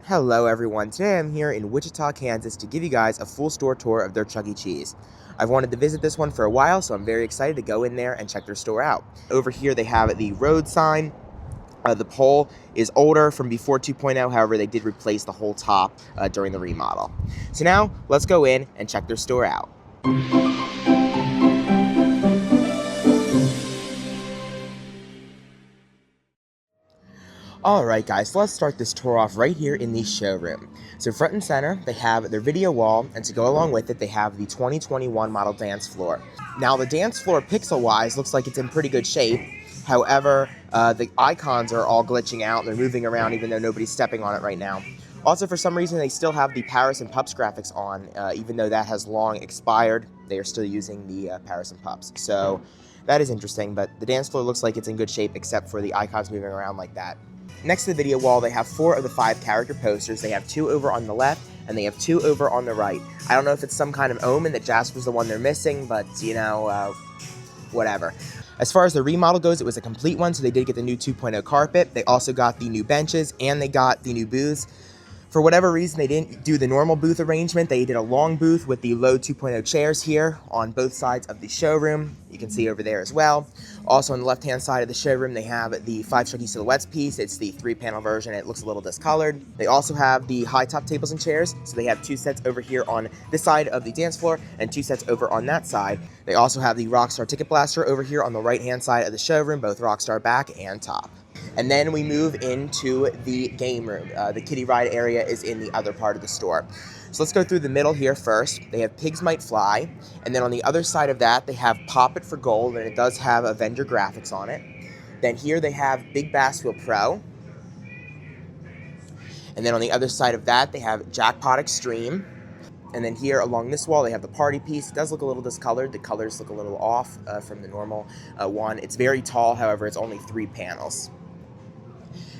Hello everyone, today I'm here in Wichita, Kansas to give you guys a full store tour of their Chuck E. Cheese. I've wanted to visit this one for a while, so I'm very excited to go in there and check their store out. Over here they have the road sign. The pole is older from before 2.0, however they did replace the whole top during the remodel. So now, let's go in and check their store out. Alright guys, so let's start this tour off right here in the showroom. So front and center, they have their video wall, and to go along with it, they have the 2021 model dance floor. Now the dance floor, pixel-wise, looks like it's in pretty good shape. However, the icons are all glitching out, and they're moving around even though nobody's stepping on it right now. Also, for some reason, they still have the Paris and Pups graphics on, even though that has long expired. They are still using the Paris and Pups. So that is interesting, but the dance floor looks like it's in good shape except for the icons moving around like that. Next to the video wall, they have 4 of the 5 character posters. They have 2 over on the left, and they have 2 over on the right. I don't know if it's some kind of omen that Jasper's the one they're missing, but, you know, whatever. As far as the remodel goes, it was a complete one, so they did get the new 2.0 carpet. They also got the new benches, and they got the new booths. For whatever reason, they didn't do the normal booth arrangement. They did a long booth with the low 2.0 chairs here on both sides of the showroom. You can see over there as well. Also on the left-hand side of the showroom, they have the 5 Chuck E. Silhouettes piece. It's the 3-panel version. It looks a little discolored. They also have the high-top tables and chairs. So they have 2 sets over here on this side of the dance floor and 2 sets over on that side. They also have the Rockstar Ticket Blaster over here on the right-hand side of the showroom, both Rockstar back and top. And then we move into the game room. The kiddie ride area is in the other part of the store. So let's go through the middle here first. They have Pigs Might Fly, and then on the other side of that, they have Pop It for Gold, and it does have Avenger graphics on it. Then here they have Big Bass Wheel Pro. And then on the other side of that, they have Jackpot Extreme. And then here along this wall, they have the party piece. It does look a little discolored. The colors look a little off from the normal one. It's very tall, however, it's only 3 panels.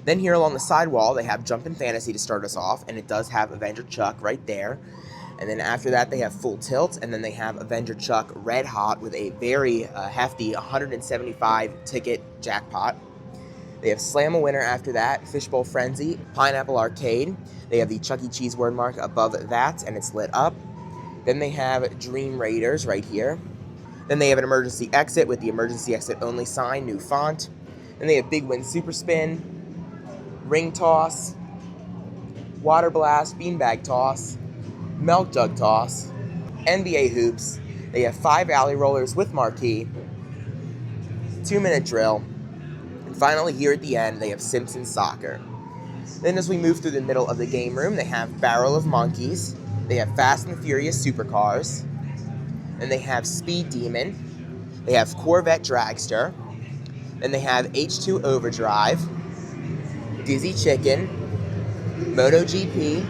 Then here along the side wall, they have Jumpin' Fantasy to start us off, and it does have Avenger Chuck right there. And then after that, they have Full Tilt, and then they have Avenger Chuck Red Hot with a very hefty 175 ticket jackpot. They have Slam a Winner after that, Fishbowl Frenzy, Pineapple Arcade. They have the Chuck E. Cheese word mark above that, and it's lit up. Then they have Dream Raiders right here. Then they have an Emergency Exit with the Emergency Exit Only sign, new font. Then they have Big Win Super Spin, Ring Toss, Water Blast, Beanbag Toss, Milk Jug Toss, NBA Hoops. They have 5 Alley Rollers with Marquee, 2-minute drill, and finally here at the end they have Simpsons Soccer. Then as we move through the middle of the game room, they have Barrel of Monkeys, they have Fast and Furious Supercars, and they have Speed Demon, they have Corvette Dragster, then they have H2 Overdrive, Dizzy Chicken, MotoGP,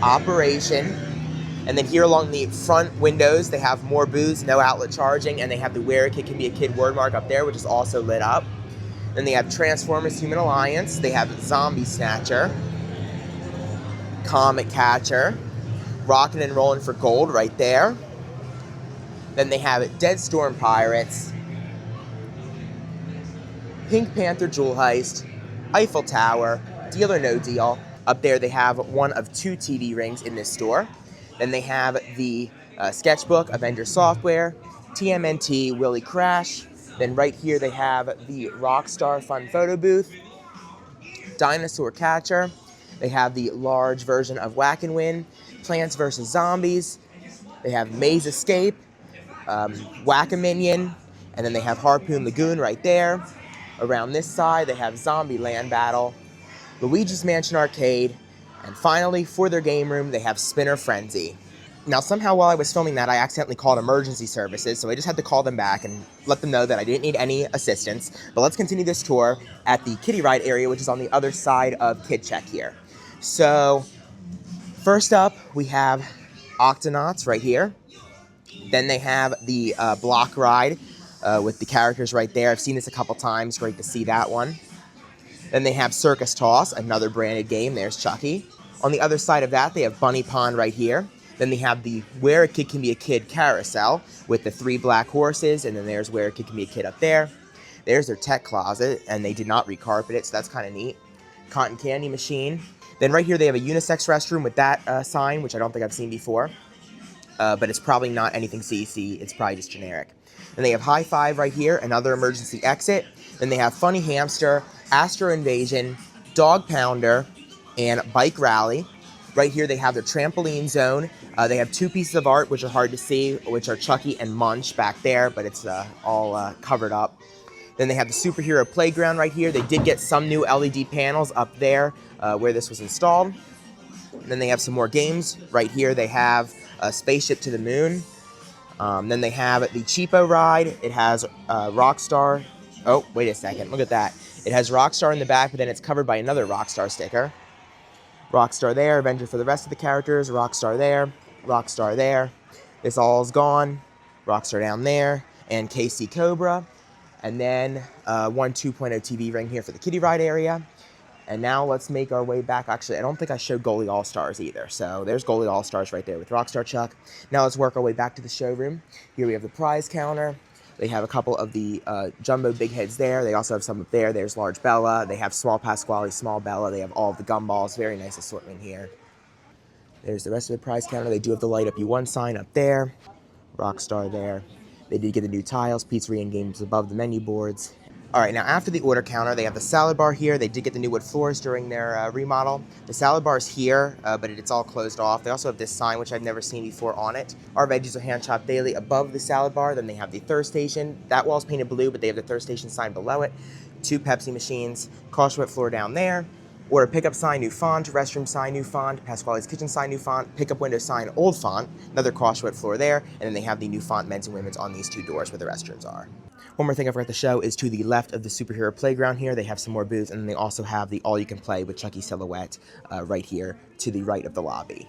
Operation, and then here along the front windows, they have more booths, no outlet charging, and they have the Where a Kid Can Be a Kid word mark up there, which is also lit up. Then they have Transformers Human Alliance, they have Zombie Snatcher, Comet Catcher, Rockin' and Rollin' for Gold right there. Then they have Dead Storm Pirates, Pink Panther Jewel Heist, Eiffel Tower, Deal or No Deal. Up there they have one of 2 TV rings in this store. Then they have the Sketchbook, Avenger Software, TMNT, Willy Crash. Then right here they have the Rockstar Fun Photo Booth, Dinosaur Catcher. They have the large version of Whack and Win, Plants vs. Zombies. They have Maze Escape, Whack-A-Minion, and then they have Harpoon Lagoon right there. Around this side, they have Zombie Land Battle, Luigi's Mansion Arcade, and finally, for their game room, they have Spinner Frenzy. Now, somehow while I was filming that, I accidentally called emergency services, so I just had to call them back and let them know that I didn't need any assistance. But let's continue this tour at the kiddie ride area, which is on the other side of Kid Check here. So, first up, we have Octonauts right here. Then they have the block ride, with the characters right there. I've seen this a couple times. Great to see that one. Then they have Circus Toss, another branded game. There's Chucky. On the other side of that, they have Bunny Pond right here. Then they have the Where a Kid Can Be a Kid carousel with the 3 black horses. And then there's Where a Kid Can Be a Kid up there. There's their tech closet, and they did not recarpet it, so that's kind of neat. Cotton Candy Machine. Then right here they have a unisex restroom with that sign, which I don't think I've seen before. But it's probably not anything CEC, it's probably just generic. Then they have High Five right here, another emergency exit. Then they have Funny Hamster, Astro Invasion, Dog Pounder, and Bike Rally. Right here they have their trampoline zone. They have two pieces of art, which are hard to see, which are Chucky and Munch back there, but it's all covered up. Then they have the superhero playground right here. They did get some new LED panels up there where this was installed. And then they have some more games. Right here they have a Spaceship to the Moon. Then they have the Cheapo ride. It has Rockstar. Oh, wait a second. Look at that. It has Rockstar in the back, but then it's covered by another Rockstar sticker. Rockstar there. Avenger for the rest of the characters. Rockstar there. Rockstar there. This all is gone. Rockstar down there. And KC Cobra. And then one 2.0 TV ring here for the kiddie ride area. And now let's make our way back. Actually, I don't think I showed Goalie All-Stars either. So there's Goalie All-Stars right there with Rockstar Chuck. Now let's work our way back to the showroom. Here we have the prize counter. They have a couple of the jumbo big heads there. They also have some up there. There's Large Bella. They have Small Pasquale, Small Bella. They have all of the gumballs. Very nice assortment here. There's the rest of the prize counter. They do have the Light Up You One sign up there. Rockstar there. They did get the new tiles, pizzeria and games above the menu boards. All right, now after the order counter, they have the salad bar here. They did get the new wood floors during their remodel. The salad bar is here, but it's all closed off. They also have this sign, which I've never seen before on it. Our veggies are hand-chopped daily above the salad bar. Then they have the thirst station. That wall's painted blue, but they have the thirst station sign below it. Two Pepsi machines. Caution wet floor down there. Order pickup sign, new font. Restroom sign, new font. Pasquale's kitchen sign, new font. Pickup window sign, old font. Another caution wet floor there. And then they have the new font, men's and women's, on these two doors where the restrooms are. One more thing I forgot to show is to the left of the superhero playground here. They have some more booths, and then they also have the all-you-can-play with Chucky silhouette right here to the right of the lobby.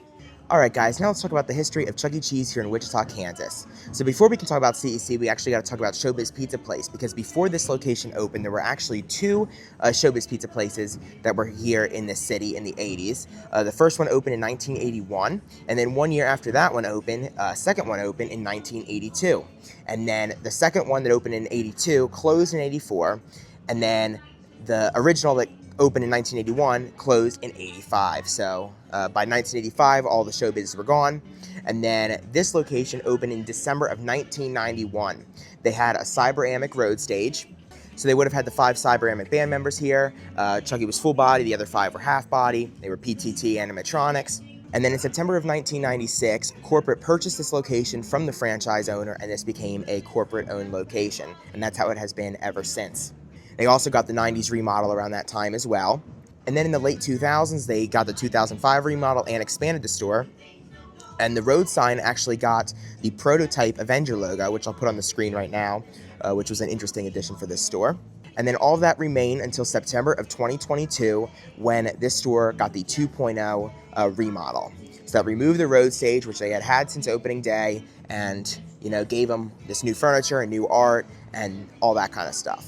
All right, guys, now let's talk about the history of Chuck E. Cheese here in Wichita, Kansas. So before we can talk about CEC, we actually got to talk about Showbiz Pizza Place, because before this location opened, there were actually two Showbiz Pizza Places that were here in this city in the 80s. The first one opened in 1981, and then 1 year after that one opened, second one opened in 1982. And then the second one that opened in 82 closed in 84, and then the original that opened in 1981, closed in 85. So by 1985, all the showbiz were gone. And then this location opened in December of 1991. They had a Cyber-Amic road stage. So they would have had the 5 Cyber-Amic band members here. Chucky was full body, the other 5 were half body. They were PTT Animatronics. And then in September of 1996, corporate purchased this location from the franchise owner, and this became a corporate-owned location. And that's how it has been ever since. They also got the 90s remodel around that time as well. And then in the late 2000s, they got the 2005 remodel and expanded the store. And the road sign actually got the prototype Avenger logo, which I'll put on the screen right now, which was an interesting addition for this store. And then all of that remained until September of 2022, when this store got the 2.0 remodel. So that removed the road stage, which they had had since opening day, and gave them this new furniture and new art and all that kind of stuff.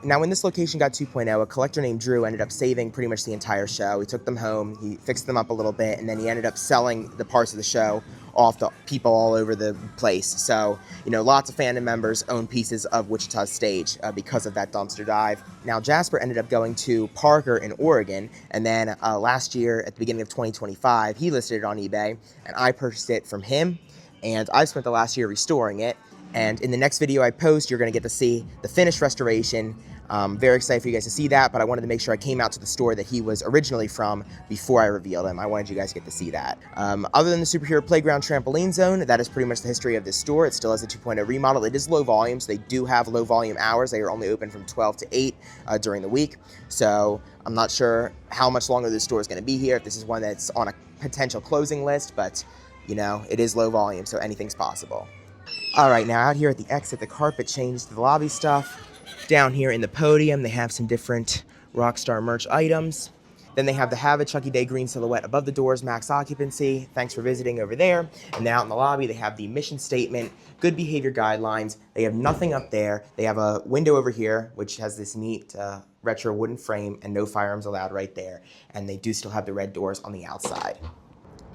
Now, when this location got 2.0, a collector named Drew ended up saving pretty much the entire show. He took them home, he fixed them up a little bit, and then he ended up selling the parts of the show off to people all over the place. So, lots of fandom members own pieces of Wichita's stage because of that dumpster dive. Now, Jasper ended up going to Parker in Oregon, and then last year, at the beginning of 2025, he listed it on eBay, and I purchased it from him, and I spent the last year restoring it. And in the next video I post, you're going to get to see the finished restoration. Very excited for you guys to see that, but I wanted to make sure I came out to the store that he was originally from before I revealed him. I wanted you guys to get to see that. Other than the Superhero Playground Trampoline Zone, that is pretty much the history of this store. It still has a 2.0 remodel. It is low volume, so they do have low volume hours. They are only open from 12 to 8 during the week. So I'm not sure how much longer this store is going to be here, if this is one that's on a potential closing list, but it is low volume, so anything's possible. All right, now out here at the exit, the carpet changed to the lobby stuff. Down here in the podium, they have some different Rockstar merch items. Then they have the Have a Chucky Day green silhouette above the doors, max occupancy. Thanks for visiting over there. And then out in the lobby, they have the mission statement, good behavior guidelines. They have nothing up there. They have a window over here, which has this neat retro wooden frame, and no firearms allowed right there. And they do still have the red doors on the outside.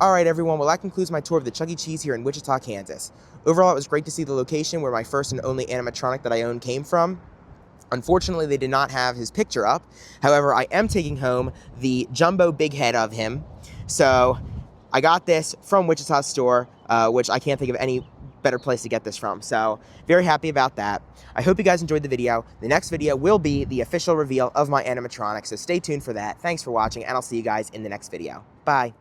All right, everyone. Well, that concludes my tour of the Chuck E. Cheese here in Wichita, Kansas. Overall, it was great to see the location where my first and only animatronic that I own came from. Unfortunately, they did not have his picture up. However, I am taking home the jumbo big head of him. So I got this from Wichita store, which I can't think of any better place to get this from. So very happy about that. I hope you guys enjoyed the video. The next video will be the official reveal of my animatronics, so stay tuned for that. Thanks for watching, and I'll see you guys in the next video. Bye.